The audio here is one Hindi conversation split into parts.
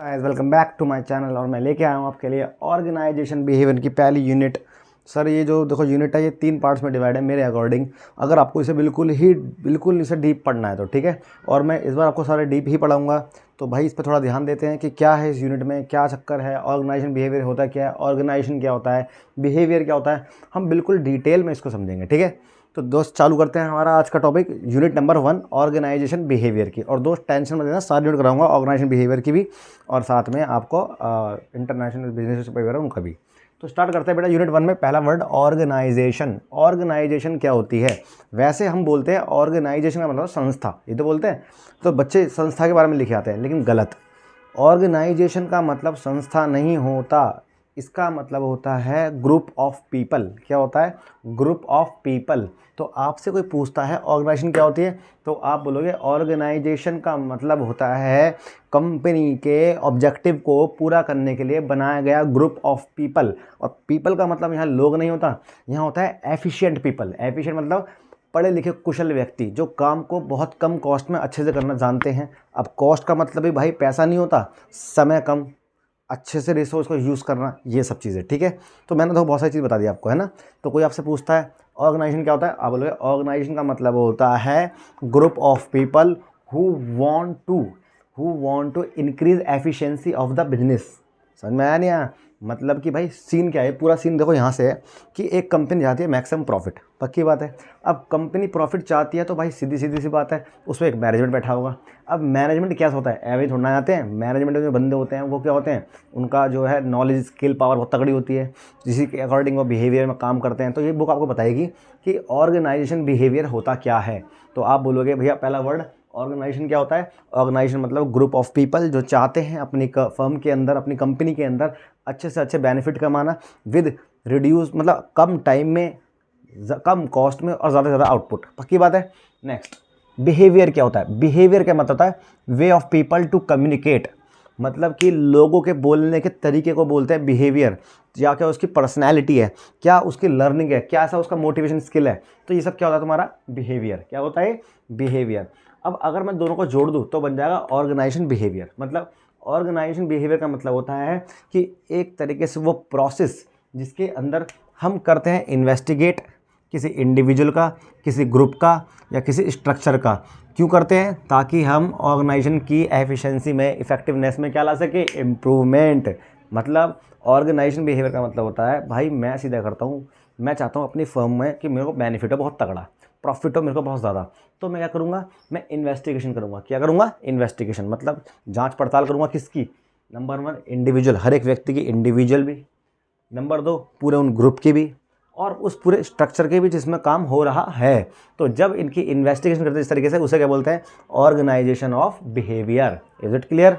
Guys welcome back to my channel. और मैं लेके आया हूँ आपके लिए ऑर्गेनाइजेशन बिहेवियर की पहली यूनिट। सर ये जो देखो यूनिट है ये 3 पार्ट्स में डिवाइड है मेरे अकॉर्डिंग। अगर आपको इसे बिल्कुल इसे डीप पढ़ना है तो ठीक है, और मैं इस बार आपको सारे डीप ही पढ़ाऊँगा। तो भाई इस पर थोड़ा ध्यान देते हैं कि क्या है इस यूनिट में, क्या चक्कर है, ऑर्गेनाइजेशन बिहेवियर होता क्या है, ऑर्गेनाइजेशन क्या होता है, बिहेवियर क्या होता है, हम बिल्कुल डिटेल में इसको समझेंगे। ठीक है, तो दोस्त चालू करते हैं हमारा आज का topic, unit number 1 organization behaviour की। और दोस्त टेंशन मत लेना, सारी यूनिट कराऊंगा ऑर्गेनाइजेशन बिहेवियर की भी और साथ में आपको इंटरनेशनल बिजनेस बिहेवियर उनका भी। तो स्टार्ट करते हैं बेटा। यूनिट 1 में पहला वर्ड ऑर्गेनाइजेशन। ऑर्गेनाइजेशन क्या होती है? वैसे हम बोलते हैं ऑर्गेनाइजेशन का मतलब संस्था, ये तो बोलते हैं, तो बच्चे संस्था के बारे में लिखे आते हैं, लेकिन गलत। ऑर्गेनाइजेशन का मतलब संस्था नहीं होता, इसका मतलब होता है ग्रुप ऑफ पीपल। क्या होता है? Group of people. तो आपसे कोई पूछता है ऑर्गेनाइजेशन क्या होती है, तो आप बोलोगे ऑर्गेनाइजेशन का मतलब होता है कंपनी के ऑब्जेक्टिव को पूरा करने के लिए बनाया गया ग्रुप ऑफ पीपल। और पीपल का मतलब यहाँ लोग नहीं होता, यहाँ होता है एफिशिएंट पीपल। एफिशिएंट मतलब पढ़े लिखे कुशल व्यक्ति जो काम को बहुत कम कॉस्ट में अच्छे से करना जानते हैं। अब कॉस्ट का मतलब भी भाई पैसा नहीं होता, समय कम, अच्छे से रिसोर्स को यूज़ करना, ये सब चीज़ें। ठीक है, तो मैंने तो बहुत सारी चीज़ बता दी आपको, है ना। तो कोई आपसे पूछता है ऑर्गेनाइजेशन क्या होता है, आप बोलोगे ऑर्गेनाइजेशन का मतलब होता है group of people who want to increase efficiency of the business. समझ में आया नहीं आया? मतलब कि भाई सीन क्या है, पूरा सीन देखो यहाँ से है कि एक कंपनी चाहती है मैक्सिमम प्रॉफिट, पक्की बात है। अब कंपनी प्रॉफिट चाहती है तो भाई सीधी सी बात है, उसमें एक मैनेजमेंट बैठा होगा। अब मैनेजमेंट क्या होता है, एवरेज थोड़ा आते हैं। मैनेजमेंट में जो बंदे होते हैं वो क्या होते हैं, उनका जो है नॉलेज स्किल पावर बहुत तगड़ी होती है, जिसी के अकॉर्डिंग वो बिहेवियर में काम करते हैं। तो ये बुक आपको बताएगी कि ऑर्गेनाइजेशन बिहेवियर होता क्या है। तो आप बोलोगे भैया पहला वर्ड ऑर्गेनाइजेशन क्या होता है। ऑर्गेनाइजेशन मतलब ग्रुप ऑफ पीपल जो चाहते हैं अपनी फर्म के अंदर, अपनी कंपनी के अंदर अच्छे से अच्छे बेनिफिट कमाना विद रिड्यूस, मतलब कम टाइम में, कम कॉस्ट में और ज़्यादा से ज़्यादा आउटपुट, पक्की बात है। नेक्स्ट, बिहेवियर क्या होता है। बिहेवियर क्या मतलब होता है, way of people to communicate, मतलब कि लोगों के बोलने के तरीके को बोलते हैं बिहेवियर। या क्या उसकी पर्सनैलिटी है, क्या उसकी लर्निंग है, क्या ऐसा उसका मोटिवेशन स्किल है, तो ये सब क्या होता है तुम्हारा बिहेवियर। क्या होता है? बिहेवियर। अब अगर मैं दोनों को जोड़ दूँ तो बन जाएगा ऑर्गेनाइजेशन बिहेवियर। मतलब ऑर्गेनाइजेशन बिहेवियर का मतलब होता है कि एक तरीके से वो प्रोसेस जिसके अंदर हम करते हैं इन्वेस्टिगेट किसी इंडिविजुअल का, किसी ग्रुप का या किसी स्ट्रक्चर का। क्यों करते हैं? ताकि हम ऑर्गेनाइजेशन की एफिशिएंसी में, इफेक्टिवनेस में क्या ला सके, इम्प्रूवमेंट। मतलब ऑर्गेनाइजेशन बिहेवियर का मतलब होता है भाई मैं सीधा करता हूँ, मैं चाहता हूँ अपनी फर्म में कि मेरे को बेनिफिट हो बहुत तगड़ा, प्रॉफिट हो मेरे को बहुत ज़्यादा, तो मैं क्या करूँगा, मैं इन्वेस्टिगेशन करूँगा। क्या करूँगा? इन्वेस्टिगेशन, मतलब जांच पड़ताल करूँगा। किसकी? नंबर 1 इंडिविजुअल, हर एक व्यक्ति की इंडिविजुअल भी। नंबर 2 पूरे उन ग्रुप की भी, और उस पूरे स्ट्रक्चर के भी जिसमें काम हो रहा है। तो जब इनकी इन्वेस्टिगेशन करते हैं इस तरीके से, उसे क्या बोलते हैं? Organization of behaviour. Is it clear?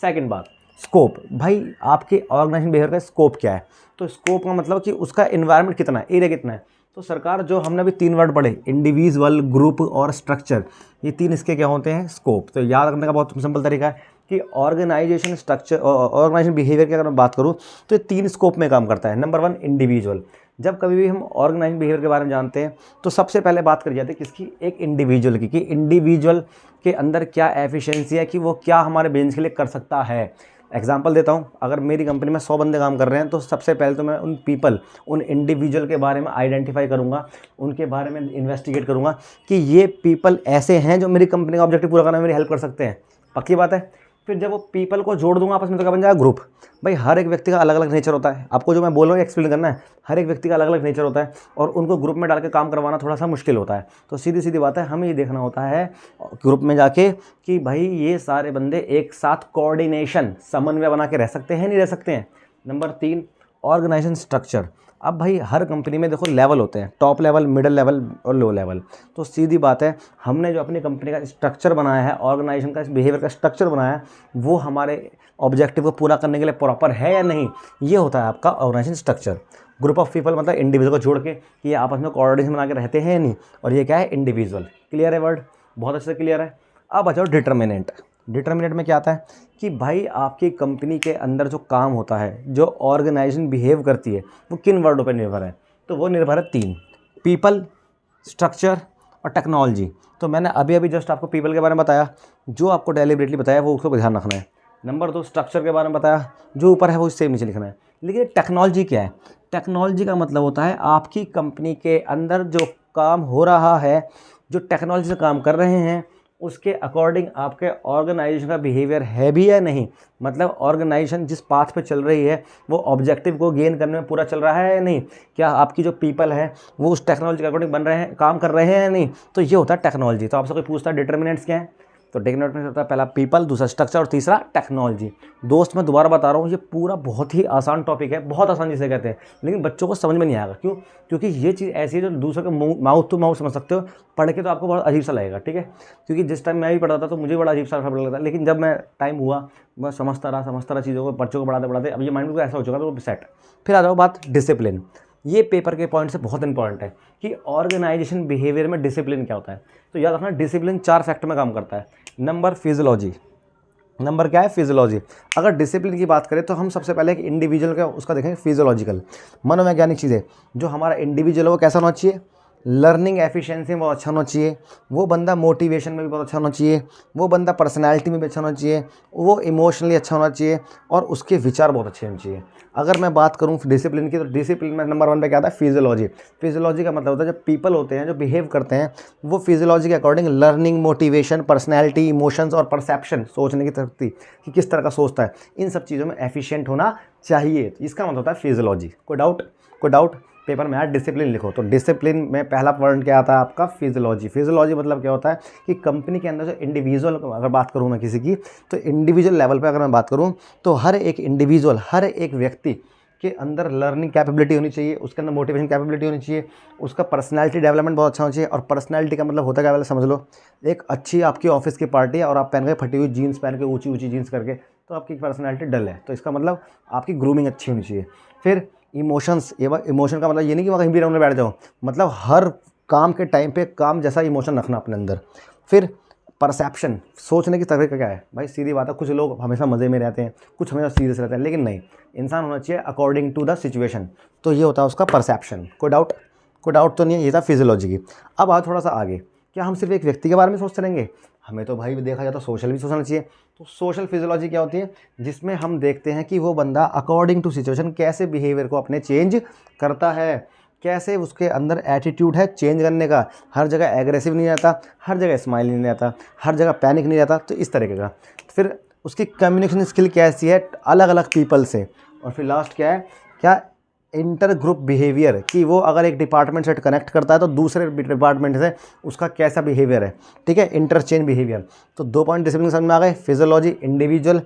Second बात, स्कोप। भाई आपके ऑर्गेनाइजेशन बिहेवियर का स्कोप क्या है? तो स्कोप का मतलब कि उसका एनवायरनमेंट कितना है, एरिया कितना है। तो सरकार जो हमने अभी 3 वर्ड पढ़े, इंडिविजुअल, ग्रुप और स्ट्रक्चर, ये 3 इसके क्या होते हैं? स्कोप। तो याद रखने का बहुत सिंपल तरीका है कि ऑर्गेनाइजेशन स्ट्रक्चर, ऑर्गेनाइजेशन बिहेवियर की अगर मैं बात करूँ तो ये 3 स्कोप में काम करता है। Number 1 individual. जब कभी भी हम ऑर्गेनाइजेशन बिहेवियर के बारे में जानते हैं तो सबसे पहले बात करी जाती है किसकी? एक इंडिविजुअल की, कि इंडिविजुअल के अंदर क्या एफिशिएंसी है, कि वो क्या हमारे बिजनेस के लिए कर सकता है। एग्जांपल देता हूँ, अगर मेरी कंपनी में 100 बंदे काम कर रहे हैं तो सबसे पहले तो मैं उन पीपल, उन इंडिविजुअल के बारे में आइडेंटिफाई करूँगा, उनके बारे में इन्वेस्टिगेट करूँगा कि ये पीपल ऐसे हैं जो मेरी कंपनी का ऑब्जेक्टिव पूरा करने में मेरी हेल्प कर सकते हैं, पक्की बात है। फिर जब वो पीपल को जोड़ दूंगा आपस में तो क्या बन जाएगा? ग्रुप। भाई हर एक व्यक्ति का अलग अलग नेचर होता है, आपको जो मैं बोल रहा हूँ एक्सप्लेन करना है। हर एक व्यक्ति का अलग अलग नेचर होता है और उनको ग्रुप में डाल के काम करवाना थोड़ा सा मुश्किल होता है। तो सीधी बात है, हमें ये देखना होता है ग्रुप में जाके कि भाई ये सारे बंदे एक साथ कोऑर्डिनेशन, समन्वय बना के रह सकते हैं, नहीं रह सकते हैं। Number 3 organization structure. अब भाई हर कंपनी में देखो लेवल होते हैं, टॉप लेवल, मिडिल लेवल और लो लेवल। तो सीधी बात है, हमने जो अपनी कंपनी का स्ट्रक्चर बनाया है, ऑर्गेनाइजेशन का बिहेवियर का स्ट्रक्चर बनाया है, वो हमारे ऑब्जेक्टिव को पूरा करने के लिए प्रॉपर है या नहीं, ये होता है आपका organization structure. Group of people मतलब इंडिविजुअल को जोड़ के कि ये आपस में कोऑर्डिनेशन बना के रहते हैं या नहीं, और ये क्या है? इंडिविजुअल। क्लियर है वर्ड? बहुत अच्छे से क्लियर है। अब आ जाओ डिटर्मिनेंट। डिटर्मिनेंट में क्या आता है कि भाई आपकी कंपनी के अंदर जो काम होता है, जो ऑर्गेनाइजेशन बिहेव करती है, वो किन वर्डों पर निर्भर है? तो वो निर्भर है 3, पीपल, स्ट्रक्चर और टेक्नोलॉजी। तो मैंने अभी जस्ट आपको पीपल के बारे में बताया, जो आपको डेलिबरेटली बताया वो उसको ध्यान रखना है। नंबर 2 स्ट्रक्चर के बारे में बताया, जो ऊपर है वो सेम नीचे लिखना है। लेकिन टेक्नोलॉजी क्या है? टेक्नोलॉजी का मतलब होता है आपकी कंपनी के अंदर जो काम हो रहा है, जो टेक्नोलॉजी से काम कर रहे हैं, उसके अकॉर्डिंग आपके ऑर्गेनाइजेशन का बिहेवियर है भी या नहीं। मतलब ऑर्गेनाइजेशन जिस पाथ पे चल रही है वो ऑब्जेक्टिव को गेन करने में पूरा चल रहा है या नहीं। क्या आपकी जो पीपल है वो उस टेक्नोलॉजी के अकॉर्डिंग बन रहे हैं, काम कर रहे हैं या नहीं। तो ये होता है टेक्नोलॉजी। तो आपसे कोई पूछता है डिटर्मिनेंट्स क्या है, तो डिटर्मिनेंट्स होता है पहला पीपल, दूसरा स्ट्रक्चर और तीसरा टेक्नोलॉजी। दोस्त मैं दोबारा बता रहा हूँ, ये पूरा बहुत ही आसान टॉपिक है, बहुत आसान जिसे कहते हैं, लेकिन बच्चों को समझ में नहीं आएगा। क्यों? क्योंकि ये चीज़ ऐसी है जो दूसरे के माउथ टू माउथ समझ सकते हो, पढ़ के तो आपको बहुत अजीब सा लगेगा, ठीक है। क्योंकि जिस टाइम मैं भी पढ़ा था तो मुझे बड़ा अजीब सा लगता था, लेकिन जब मैं टाइम हुआ मैं समझता रहा चीज़ों को, बच्चों को पढ़ाते पढ़ाते अब ये माइंड में ऐसा हो चुका तो वो सेट। फिर आ जाओ बात डिसिप्लिन। ये पेपर के पॉइंट से बहुत इंपॉर्टेंट है कि ऑर्गेनाइजेशन बिहेवियर में डिसिप्लिन क्या होता है। तो याद रखना डिसिप्लिन 4 फैक्टर में काम करता है। नंबर फिजियोलॉजी, नंबर क्या है? फिजियोलॉजी। अगर डिसिप्लिन की बात करें तो हम सबसे पहले एक इंडिविजुअल का उसका देखेंगे फिजियोलॉजिकल, मनोवैज्ञानिक चीज़ें। जो हमारा इंडिविजुअल है वो कैसा होना चाहिए? लर्निंग एफिशिएंसी में बहुत अच्छा होना चाहिए, वो बंदा मोटिवेशन में भी बहुत अच्छा होना चाहिए, वो बंदा पर्सनैलिटी में भी अच्छा होना चाहिए, वो इमोशनली अच्छा होना चाहिए और उसके विचार बहुत अच्छे होने चाहिए। अगर मैं बात करूं डिसिप्लिन की तो डिसिप्लिन में नंबर 1 पे क्या आता है? फिजियोलॉजी। फिजियोलॉजी का मतलब होता है जब पीपल होते हैं जो बिहेव करते हैं वो फिजियोलॉजी के according learning, motivation, personality, emotions और परसेप्शन, सोचने की शक्ति कि किस तरह का सोचता है, इन सब चीज़ों में एफिशिएंट होना चाहिए। इसका मतलब होता है फिजियोलॉजी। कोई डाउट? कोई डाउट? पेपर में यार डिसिप्लिन लिखो तो डिसिप्लिन में पहला पॉइंट क्या आता है आपका? फिजियोलॉजी। फिजियोलॉजी मतलब क्या होता है कि कंपनी के अंदर जो इंडिविजुअल, अगर बात करूँ मैं किसी की, तो इंडिविजुअल लेवल पे अगर मैं बात करूँ तो हर एक इंडिविजुअल, हर एक व्यक्ति के अंदर लर्निंग कैपेबिलिटी होनी चाहिए, उसके अंदर मोटिवेशन कैपेबिलिटी होनी चाहिए, उसका पर्सनैलिटी डेवलपमेंट बहुत अच्छा होना चाहिए। और पर्सनैलिटी का मतलब होता है क्या? पहले समझ लो, एक अच्छी आपकी ऑफिस की पार्टी है और आप पहन के फटी हुई जीन्स पहन के, ऊंची ऊंची जीन्स करके, तो आपकी पर्सनैलिटी डल है, तो इसका मतलब आपकी ग्रूमिंग अच्छी होनी चाहिए। फिर इमोशंस, ये इमोशन का मतलब ये नहीं कि मैं कहीं भी राउंड में बैठ जाऊँ, मतलब हर काम के टाइम पे काम जैसा इमोशन रखना अपने अंदर। फिर परसेप्शन, सोचने की तरीका क्या है भाई? सीधी बात है, कुछ लोग हमेशा मज़े में रहते हैं, कुछ हमेशा सीरियस रहते हैं, लेकिन नहीं, इंसान होना चाहिए अकॉर्डिंग टू द सिचुएशन। तो ये होता है उसका परसेप्शन। कोई डाउट? कोई डाउट तो नहीं है? ये था फिजियोलॉजी की। अब आओ थोड़ा सा आगे, क्या हम सिर्फ एक व्यक्ति के बारे में सोचते रहेंगे? हमें तो भाई देखा जाए तो सोशल भी सोचना चाहिए। तो सोशल फिजियोलॉजी क्या होती है? जिसमें हम देखते हैं कि वो बंदा अकॉर्डिंग टू सिचुएशन कैसे बिहेवियर को अपने चेंज करता है, कैसे उसके अंदर एटीट्यूड है चेंज करने का, हर जगह एग्रेसिव नहीं रहता, हर जगह स्माइल नहीं रहता, हर जगह पैनिक नहीं रहता, तो इस तरीके का। फिर उसकी कम्युनिकेशन स्किल कैसी है अलग अलग पीपल से। और फिर लास्ट क्या है? क्या इंटर ग्रुप बिहेवियर, कि वो अगर एक डिपार्टमेंट से कनेक्ट करता है तो दूसरे डिपार्टमेंट से उसका कैसा बिहेवियर है, ठीक है, इंटरचेंज बिहेवियर। तो 2 पॉइंट डिसिप्लिन समझ में आ गए, फिजियोलॉजी, इंडिविजुअल,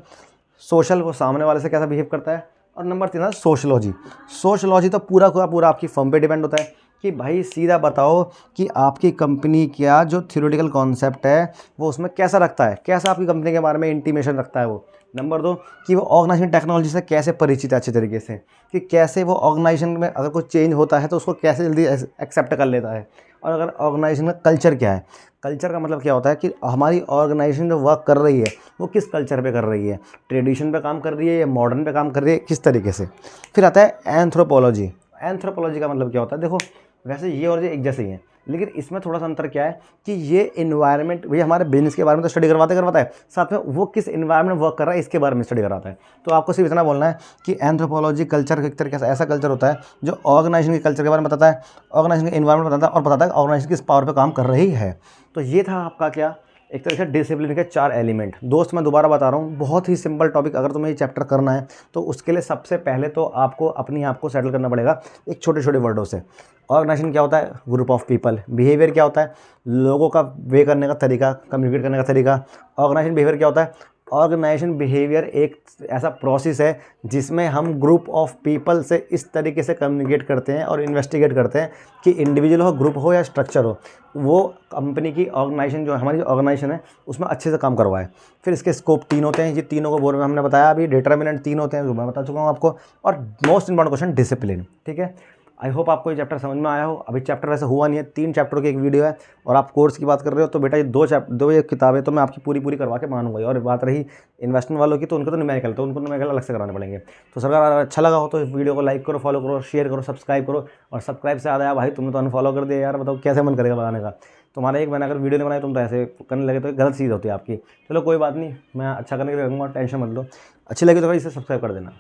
सोशल, वो सामने वाले से कैसा बिहेव करता है, और नंबर 3 है सोशलॉजी। सोशलॉजी तो पूरा का पूरा आपकी फर्म पे डिपेंड होता है कि भाई सीधा बताओ कि आपकी कंपनी क्या जो थ्योरेटिकल कॉन्सेप्ट है वो उसमें कैसा रखता है, कैसा आपकी कंपनी के बारे में इंटीमेशन रखता है वो। नंबर 2 कि वो ऑर्गेनाइजेशन टेक्नोलॉजी से कैसे परिचित है अच्छे तरीके से, कि कैसे वो ऑर्गेनाइजेशन में अगर कोई चेंज होता है तो उसको कैसे जल्दी एक्सेप्ट कर लेता है। और अगर ऑर्गेनाइजेशन का कल्चर क्या है, कल्चर का मतलब क्या होता है कि हमारी ऑर्गेनाइजेशन जो वर्क कर रही है वो किस कल्चर पे कर रही है, ट्रेडिशन पे काम कर रही है या मॉडर्न पे काम कर रही है, किस तरीके से। फिर आता है एंथ्रोपोलॉजी। एंथ्रोपोलॉजी का मतलब क्या होता है? देखो वैसे ये और ये एक जैसे ही हैं, लेकिन इसमें थोड़ा सा अंतर क्या है कि ये इन्वायरमेंट, भैया हमारे बिजनेस के बारे में तो स्टडी करवाता है, साथ में वो किस इन्वायरमेंट में वर्क कर रहा है इसके बारे में स्टडी कराता है। तो आपको सिर्फ इतना बोलना है कि एंथ्रोपोलॉजी कल्चर एक तरीके से ऐसा कल्चर होता है जो ऑर्गेनाइजेशन के कल्चर के बारे में बताता है, ऑर्गेनाइजेशन के इन्वायरमेंट बताता है और बताता है ऑर्गेनाइजेशन किस पावर पर काम कर रही है। तो ये था आपका क्या, एक तरह से डिसिप्लिन के 4 एलिमेंट। दोस्त मैं दोबारा बता रहा हूँ, बहुत ही सिंपल टॉपिक। अगर तुम्हें ये चैप्टर करना है तो उसके लिए सबसे पहले तो आपको अपनी आप को सेटल करना पड़ेगा एक छोटे छोटे वर्डों से। ऑर्गेनाइजेशन क्या होता है? Group of people. बिहेवियर क्या होता है? लोगों का वे करने का तरीका, कम्युनिकेट करने का तरीका। ऑर्गेनाइजेशन बिहेवियर क्या होता है? ऑर्गेनाइजेशन बिहेवियर एक ऐसा प्रोसेस है जिसमें हम ग्रुप ऑफ पीपल से इस तरीके से कम्युनिकेट करते हैं और इन्वेस्टिगेट करते हैं कि इंडिविजुअल हो, ग्रुप हो या स्ट्रक्चर हो, वो कंपनी की ऑर्गेनाइजेशन जो हमारी ऑर्गेनाइजेशन है उसमें अच्छे से काम करवाए। फिर इसके स्कोप 3 होते हैं, ये तीनों को बोर्ड में हमने बताया अभी। डिटर्मिनेंट 3 होते हैं जो मैं बता चुका हूँ आपको। और मोस्ट इंपॉर्टेंट क्वेश्चन डिसिप्लिन, ठीक है। आई होप आपको ये चैप्टर समझ में आया हो। अभी चैप्टर वैसे हुआ नहीं है, 3 चैप्टरों की एक वीडियो है, और आप कोर्स की बात कर रहे हो तो बेटा ये 2 ये किताबें तो मैं आपकी पूरी करवा के मानूंगा। और बात रही इन्वेस्टमेंट वालों की तो उनको तो न्यूमेरिकल, तो उनको न्यूमेरिकल अलग से कराने पड़ेंगे। तो सरकार अच्छा लगा हो तो इस वीडियो को लाइक करो, फॉलो करो, शेयर करो, सब्सक्राइब करो। और सब्सक्राइब से आ गया भाई तुमने तो अनफॉलो कर दिया यार, बताओ कैसे मन करेगा बताने का। तुम्हारा एक मैंने अगर वीडियो नहीं बनाई तुम तो ऐसे करने लगे तो गलत चीज़ होती है आपकी। चलो कोई बात नहीं, मैं अच्छा करने के लिए रहूँगा, टेंशन मत लो। अच्छी लगी तो भाई इसे सब्सक्राइब कर देना।